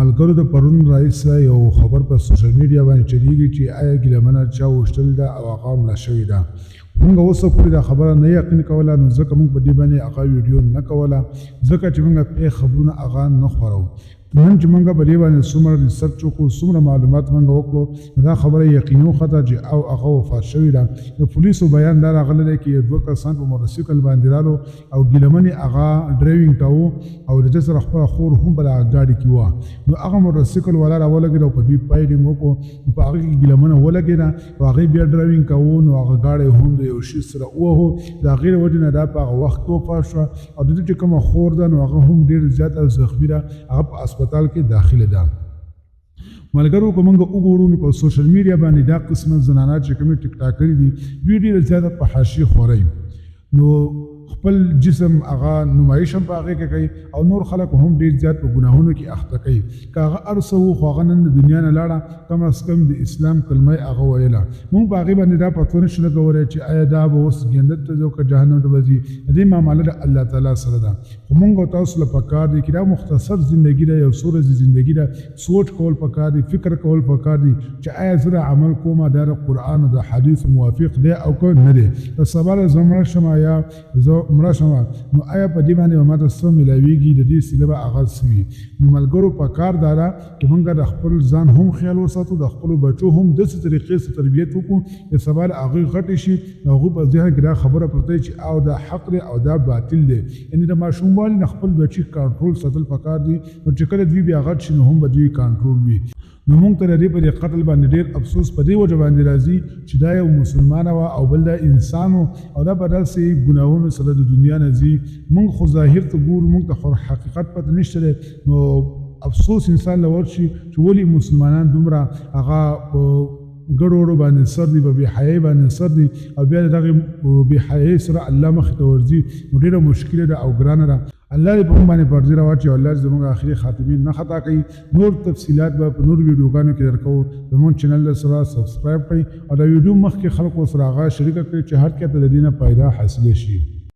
ملګرو د پرون راځي یو خبر په سوشل میډیا باندې چلیږي چې آیا ګیلمنه چا وشتل دا او هغه مړه شوې ده. موږ اوس پورې دا خبره نه یقین کوله، نو ځکه موږ په دې باندې هغه ویډیو نه کوله، ځکه چې موږ په خبرونه هغه نه خورو. نن چې موږ په دې باندې څومره ریسرچ وکړو، څومره معلومات موږ وکړو، دا خبره یقیني خطه چې او هغه وفات شوې ده. د پولیسو بیان دا راغلی دی چې دوه کسان په موټرسایکل باندې رالو او ګیلمنې هغه ډرایوینګ کاوه او د ده سره خپله خور هم په دغه ګاډي کې وه. نو هغه موټرسایکل والا راولګېد او په دوی پایډینګ وکړو، په هغې کې ګیلمنه ولګېده او هغې بیا ډرایوینګ کاوه، نو هغه ګاډی هم د یو شي سره ووهو. د هغې د وجې نه دا په هغه وخت وفات شوه او د ده چې کومه خور ده نو هغه هم ډېر زیاته زخمي ده، هغه په هسپتال کې داخله ده. ملګرو که موږ وګورو نو په سوشل میډیا باندې دا قسمه زنانات چې کومې ټیک ټاکرې دي دوی ډېره زیاته په حاشیې خورئ، نو خپل جسم هغه نمایش هم په هغې کې کوي او نور خلک هم ډېر زیات په ګناهونو کې اخته کوي. که هغه هر څه وو خو هغه نن د دنیا نه لاړه، کم از کم د اسلام کلمه یې هغه ویله. موږ په هغې باندې دا پتو نشو لګولی چې آیا دا به اوس جنت ته ځو که جهنم ته به ځي. د دې معامله د الله تعالی سره ده، خو موږ او تاسو له پکار دی چې دا مختصر زندګي ده، یو څو ورځې زندګي ده، سوچ کول پکار دی، فکر کول پکار دی چې آیا زه عمل کوم دا د قرآن او د حدیث موافق دی او که نه دی. د سبا ورځ زه مړه شم یا زه مړه شم نو آیا په دې باندې به ماته څه میلاویږي، د دې سیله به هغه څه وي. نو ملګرو پکار دا ده چې موږ د خپل ځان هم خیال وساتو، د خپلو بچو هم داسې طریقې سره تربیت وکړو چې سبا هغوی غټې شي نو هغوی په ذهن کې دا خبره پرته چې او دا حق دی او دا باطل دی. یعنې د ماشوموالي نه خپل بچي کنټرول ساتل پکار دي، نو چې کله دوی بیا غټ شي نو هم به دوی کنټرول وي. نو موږ ته د دې په دې قتل باندې ډېر افسوس په دې وجه باندې راځي چې دا یو مسلمانه وه او بل دا انسان و او دا په داسې ګناهونو سره د دنیا نه ځي. موږ خو ظاهر ته ګورو، موږ ته خو حقیقت پته نشته دی. نو افسوس انسان له ورشي چې ولې مسلمانان دومره هغه ګډ وډو باندې سر دي، په بې حیایۍ باندې سر دي او بیا د دغې بې حیایۍ سره الله مخې ته ورځي، نو ډېره مشکله ده او ګرانه ده. الله دې په موږ باندې پردې راواچوي او الله دې زموږ آخري خاتمې نه خطا کوي. نور تفصیلات به په نور ویډیوګانو کې درکوو. زموږ چینل سره سبسکرایب کړئ او دا ویډیو مخکې خلکو سره هغه شریکه کړئ چې هر چا ته د دې نه فایده حاصله شي.